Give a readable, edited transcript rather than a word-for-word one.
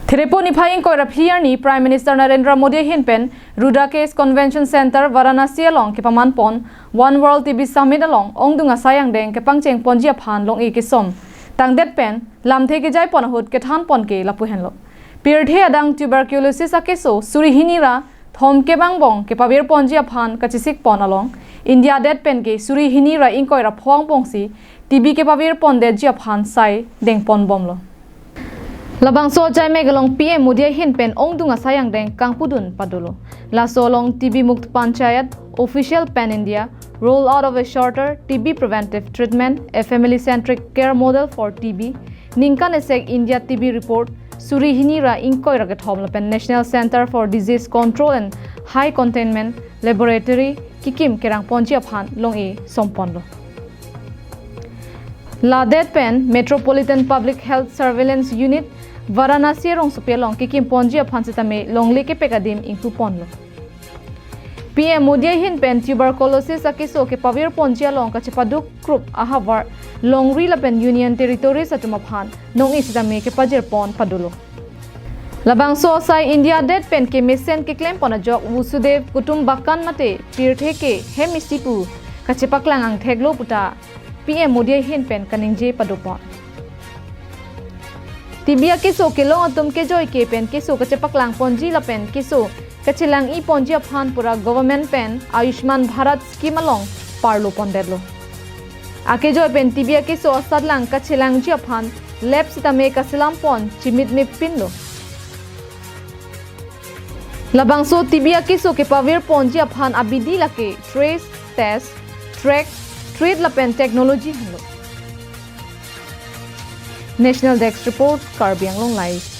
Suri Ingkoira Pho ni Prime Minister Narendra Modi hinpen Ruda Case Convention Center Varanasi along kepaman pon One World TV Summit along ongdunga sayang deng kepangcheng ponji aphan long e kisom tang det pen lam the ke jai pon hut ke than pon ke lapu hen lo pirthe adang tuberculosis akeso Suri Hinira thom ke bang bong kepavir ponji aphan kachisik pon along India det pen ke Suri Hinira Ingkoira Pho pongsi TB kepavir pon de ji aphan sai deng pon bom lo Labang so jai megalong PM Modi hinpen ongdunga sayang deng kangpudun padulo la solong TB mukt panchayat official pan India roll out of a shorter TB preventive treatment a family centric care model for TB ningkan esek India TB report Suri Hinira Ingkoira pen National Center for Disease Control and High Containment Laboratory kikim kerang ponji aphan long e sompon lo La det pen Metropolitan Public Health Surveillance Unit Varanasi rong supelong kikim ponji aphan sitame longli ke pekadim ingtu ponlo PM Modi hin pen tuberculosis akeso ke pavir ponji long ka chipaduk group ahavar longri la pen union territory satuma phan nong isitame ke pajir pon padulo labang so sai India det pen ke mesen ke claim pona jok Wusudev kutum bakan mate pirthe ke hemisipu ka chipaklang ang theglo puta PM Modi hin pen kaningje padupon Tibia keso ke long atum ke joy ke pen keso kache paklang ponji la pen keso kache lang I ponji aphan pura government pen Ayushman Bharat scheme along parlo pondelo ake joy pen tibia keso asad lang kache lang ji aphan lab sitame kasilam pon chimit me pinlo labang so tibia keso ke pavir ponji aphan abidi la ke trace test track treat la pen technology halo National Desk Report, Karbiang Long Live.